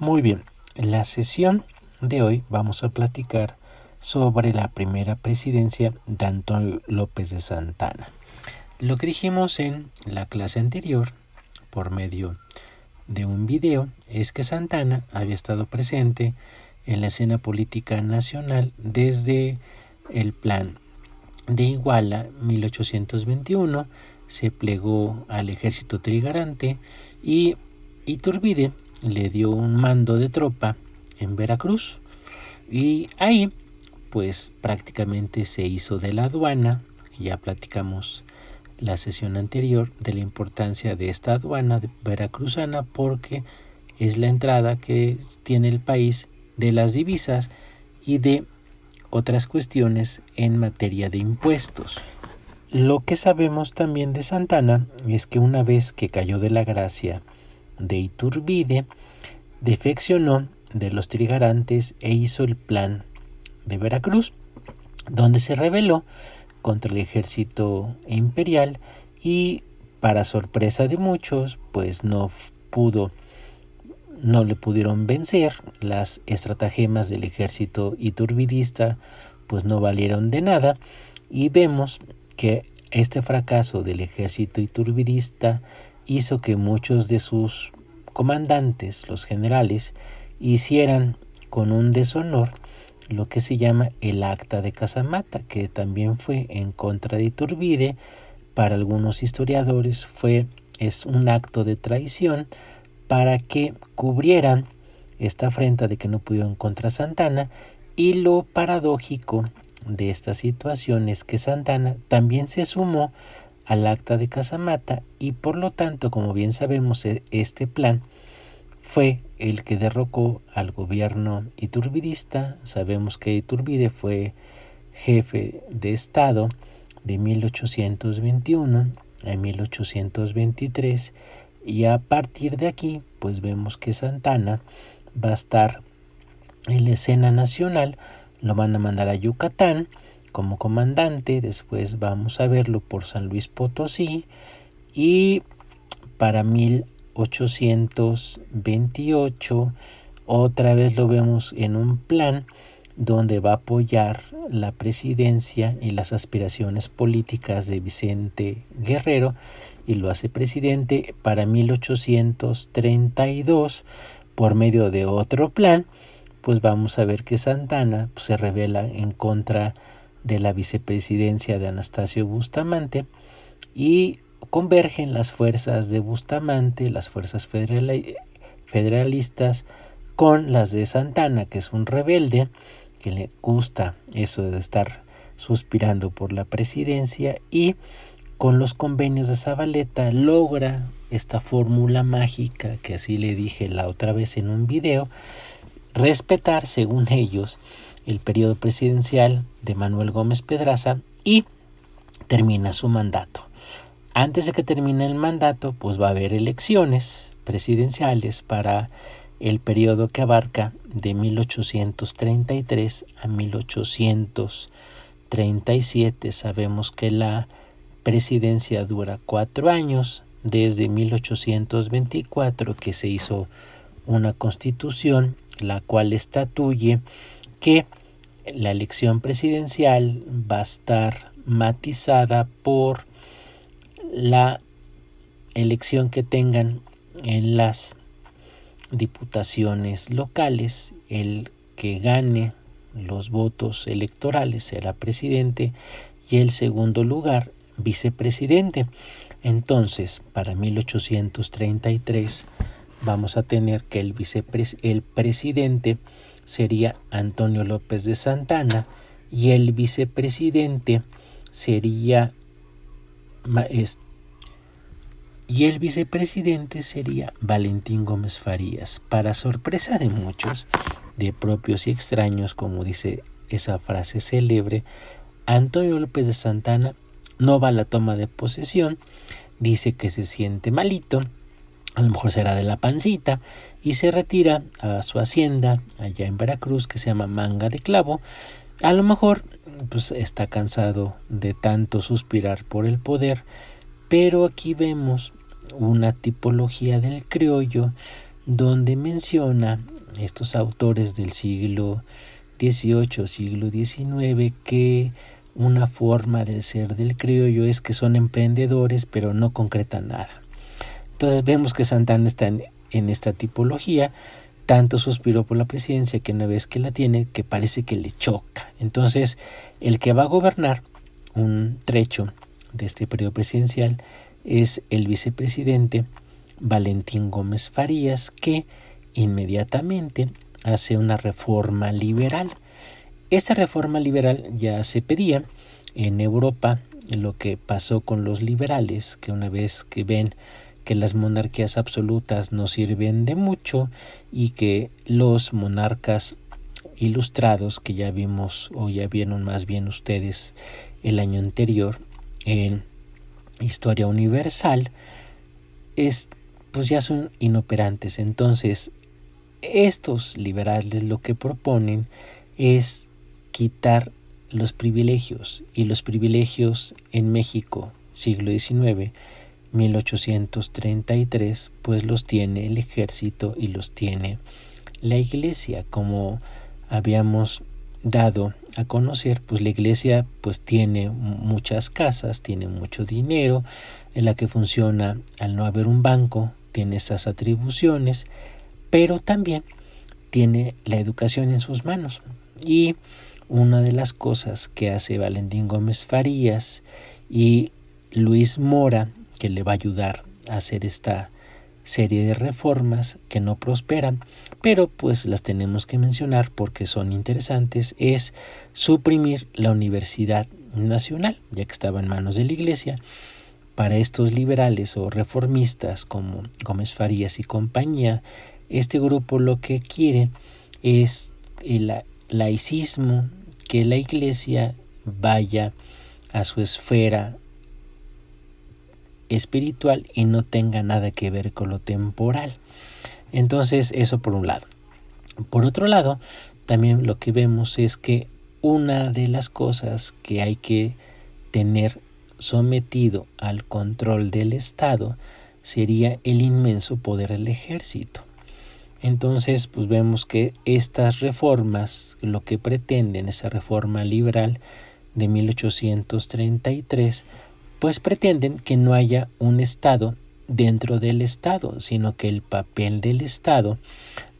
Muy bien, en la sesión de hoy vamos a platicar sobre la primera presidencia de Antonio López de Santa Anna. Lo que dijimos en la clase anterior, por medio de un video, es que Santa Anna había estado presente en la escena política nacional desde el plan de Iguala 1821, se plegó al ejército trigarante y Iturbide le dio un mando de tropa en Veracruz y ahí pues prácticamente se hizo de la aduana. Ya platicamos la sesión anterior de la importancia de esta aduana veracruzana porque es la entrada que tiene el país de las divisas y de otras cuestiones en materia de impuestos. Lo que sabemos también de Santa Anna es que una vez que cayó de la gracia de Iturbide, defeccionó de los trigarantes e hizo el plan de Veracruz, donde se rebeló contra el ejército imperial y, para sorpresa de muchos, pues no le pudieron vencer. Las estratagemas del ejército iturbidista pues no valieron de nada y vemos que este fracaso del ejército iturbidista hizo que muchos de sus comandantes, los generales, hicieran con un deshonor lo que se llama el acta de Casamata, que también fue en contra de Iturbide. Para algunos historiadores es un acto de traición para que cubrieran esta afrenta de que no pudieron contra Santa Anna. Y lo paradójico de esta situación es que Santa Anna también se sumó al acta de Casamata y por lo tanto, como bien sabemos, este plan fue el que derrocó al gobierno iturbidista. Sabemos que Iturbide fue jefe de Estado de 1821 a 1823 y a partir de aquí pues vemos que Santa Anna va a estar en la escena nacional. Lo van a mandar a Yucatán como comandante, después vamos a verlo por San Luis Potosí y para 1828 otra vez lo vemos en un plan donde va a apoyar la presidencia y las aspiraciones políticas de Vicente Guerrero y lo hace presidente para 1832 por medio de otro plan. Pues vamos a ver que Santa Anna pues, se rebela en contra de la vicepresidencia de Anastasio Bustamante y convergen las fuerzas de Bustamante, las fuerzas federalistas, con las de Santa Anna, que es un rebelde, que le gusta eso de estar suspirando por la presidencia, y con los convenios de Zabaleta logra esta fórmula mágica que así le dije la otra vez en un video, respetar, según ellos, el periodo presidencial de Manuel Gómez Pedraza y termina su mandato. Antes de que termine el mandato, pues va a haber elecciones presidenciales para el periodo que abarca de 1833 a 1837. Sabemos que la presidencia dura 4 años, desde 1824 que se hizo una constitución, la cual estatuye que la elección presidencial va a estar matizada por la elección que tengan en las diputaciones locales. El que gane los votos electorales será presidente y el segundo lugar vicepresidente. Entonces, para 1833 vamos a tener que el presidente sería Antonio López de Santa Anna y el vicepresidente sería Valentín Gómez Farías. Para sorpresa de muchos, de propios y extraños, como dice esa frase célebre, Antonio López de Santa Anna no va a la toma de posesión, dice que se siente malito, a lo mejor será de la pancita, y se retira a su hacienda allá en Veracruz que se llama Manga de Clavo. A lo mejor pues está cansado de tanto suspirar por el poder, pero aquí vemos una tipología del criollo donde menciona estos autores del siglo XVIII, siglo XIX, que una forma del ser del criollo es que son emprendedores pero no concretan nada. Entonces vemos que Santana está en esta tipología. Tanto suspiró por la presidencia que una vez que la tiene, que parece que le choca. Entonces, el que va a gobernar un trecho de este periodo presidencial es el vicepresidente Valentín Gómez Farías, que inmediatamente hace una reforma liberal. Esta reforma liberal ya se pedía en Europa. Lo que pasó con los liberales, que una vez que ven que las monarquías absolutas no sirven de mucho y que los monarcas ilustrados, que ya vimos o ya vieron más bien ustedes el año anterior en Historia Universal, pues ya son inoperantes. Entonces estos liberales lo que proponen es quitar los privilegios, y los privilegios en México siglo XIX 1833 pues los tiene el ejército y los tiene la iglesia. Como habíamos dado a conocer, pues la iglesia pues tiene muchas casas, tiene mucho dinero, en la que funciona al no haber un banco, tiene esas atribuciones, pero también tiene la educación en sus manos. Y una de las cosas que hace Valentín Gómez Farías y Luis Mora, que le va a ayudar a hacer esta serie de reformas que no prosperan, pero pues las tenemos que mencionar porque son interesantes, es suprimir la Universidad Nacional, ya que estaba en manos de la iglesia. Para estos liberales o reformistas como Gómez Farías y compañía, este grupo lo que quiere es el laicismo, que la iglesia vaya a su esfera espiritual y no tenga nada que ver con lo temporal. Entonces, eso por un lado. Por otro lado, también lo que vemos es que una de las cosas que hay que tener sometido al control del Estado sería el inmenso poder del ejército. Entonces, pues vemos que estas reformas, lo que pretenden, esa reforma liberal de 1833, pues pretenden que no haya un Estado dentro del Estado, sino que el papel del Estado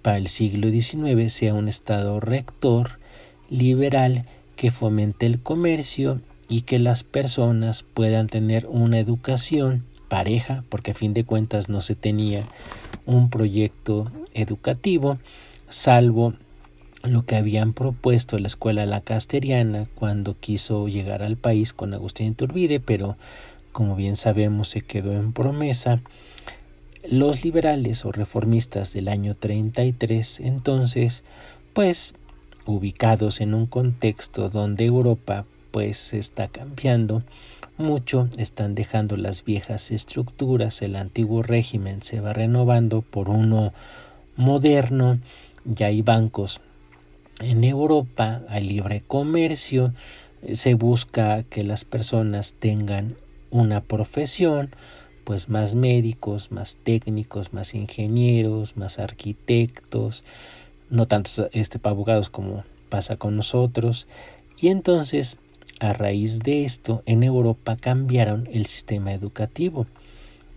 para el siglo XIX sea un Estado rector, liberal, que fomente el comercio y que las personas puedan tener una educación pareja, porque a fin de cuentas no se tenía un proyecto educativo, salvo lo que habían propuesto la escuela lacasteriana cuando quiso llegar al país con Agustín Iturbide, pero como bien sabemos se quedó en promesa. Los liberales o reformistas del año 33, entonces, pues ubicados en un contexto donde Europa pues está cambiando mucho, están dejando las viejas estructuras, el antiguo régimen se va renovando por uno moderno, ya hay bancos en Europa, hay libre comercio, se busca que las personas tengan una profesión, pues más médicos, más técnicos, más ingenieros, más arquitectos, no tantos abogados como pasa con nosotros. Y entonces, a raíz de esto, en Europa cambiaron el sistema educativo.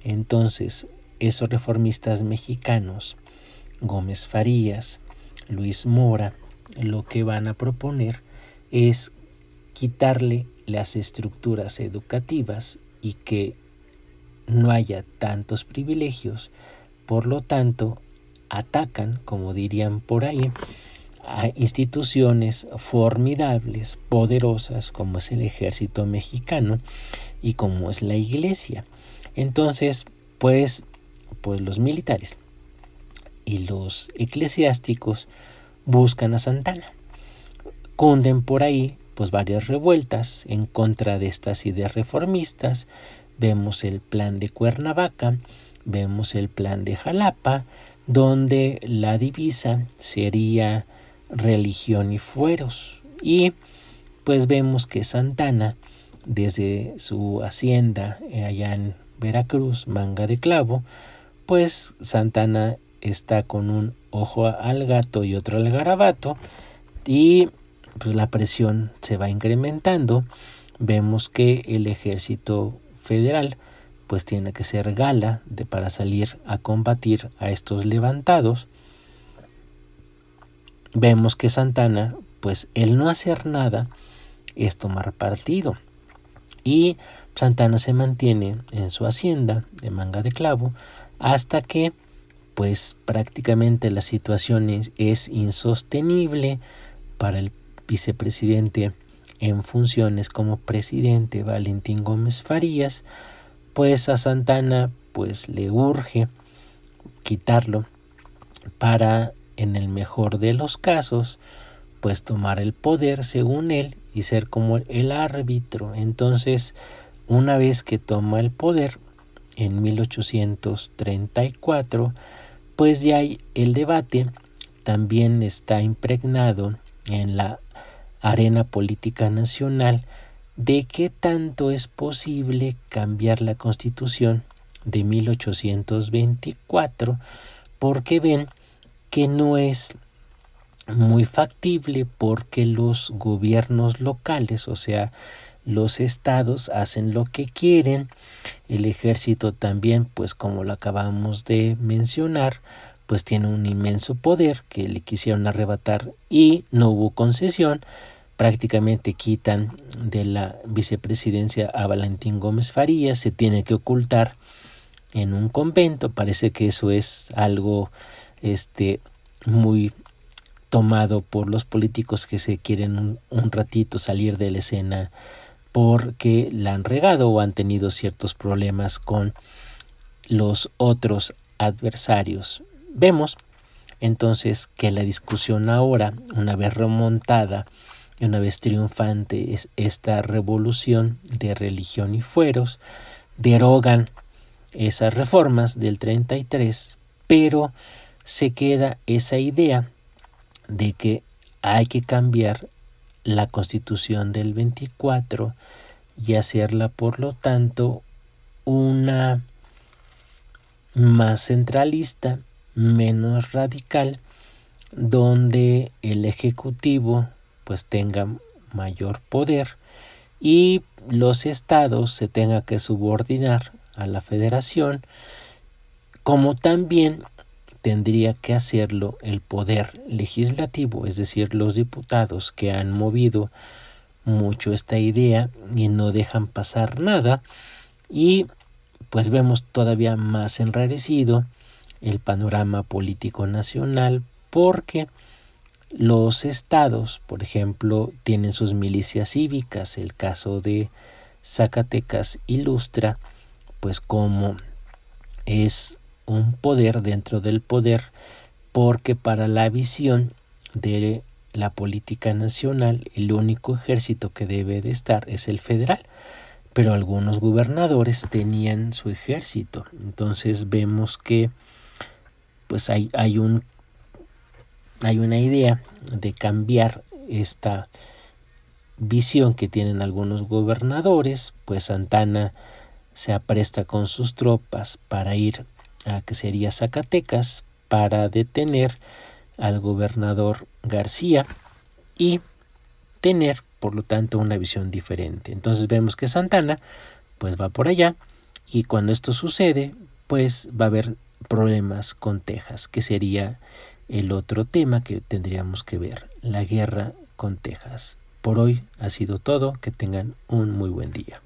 Entonces, esos reformistas mexicanos, Gómez Farías, Luis Mora, lo que van a proponer es quitarle las estructuras educativas y que no haya tantos privilegios. Por lo tanto, atacan, como dirían por ahí, a instituciones formidables, poderosas, como es el ejército mexicano y como es la iglesia. Entonces, pues los militares y los eclesiásticos buscan a Santana. Cunden por ahí pues varias revueltas en contra de estas ideas reformistas. Vemos el plan de Cuernavaca, vemos el plan de Jalapa, donde la divisa sería religión y fueros. Y pues vemos que Santana, desde su hacienda allá en Veracruz, Manga de Clavo, pues Santana está con un ojo al gato y otro al garabato, y pues la presión se va incrementando. Vemos que el ejército federal pues tiene que ser gala para salir a combatir a estos levantados. Vemos que Santana, pues el no hacer nada es tomar partido, y Santana se mantiene en su hacienda de Manga de Clavo hasta que pues prácticamente la situación es insostenible para el vicepresidente en funciones como presidente, Valentín Gómez Farías. Pues a Santana pues le urge quitarlo para, en el mejor de los casos, pues tomar el poder según él y ser como el árbitro. Entonces, una vez que toma el poder en 1834, pues ya el debate también está impregnado en la arena política nacional de qué tanto es posible cambiar la Constitución de 1824, porque ven que no es muy factible, porque los gobiernos locales, o sea, los estados, hacen lo que quieren. El ejército también, pues como lo acabamos de mencionar, pues tiene un inmenso poder que le quisieron arrebatar y no hubo concesión. Prácticamente quitan de la vicepresidencia a Valentín Gómez Farías, se tiene que ocultar en un convento. Parece que eso es algo muy tomado por los políticos que se quieren un ratito salir de la escena porque la han regado o han tenido ciertos problemas con los otros adversarios. Vemos entonces que la discusión ahora, una vez remontada y una vez triunfante es esta revolución de religión y fueros, derogan esas reformas del 33, pero se queda esa idea de que hay que cambiar la Constitución del 24 y hacerla, por lo tanto, una más centralista, menos radical, donde el Ejecutivo pues tenga mayor poder y los estados se tengan que subordinar a la federación, como también tendría que hacerlo el poder legislativo, es decir, los diputados, que han movido mucho esta idea y no dejan pasar nada. Y pues vemos todavía más enrarecido el panorama político nacional, porque los estados, por ejemplo, tienen sus milicias cívicas. El caso de Zacatecas ilustra pues cómo es un poder dentro del poder, porque para la visión de la política nacional el único ejército que debe de estar es el federal, pero algunos gobernadores tenían su ejército. Entonces vemos que pues hay una idea de cambiar esta visión que tienen algunos gobernadores. Pues Santana se apresta con sus tropas para ir a que sería Zacatecas para detener al gobernador García y tener, por lo tanto, una visión diferente. Entonces vemos que Santana pues va por allá, y cuando esto sucede pues va a haber problemas con Texas, que sería el otro tema que tendríamos que ver, la guerra con Texas. Por hoy ha sido todo, que tengan un muy buen día.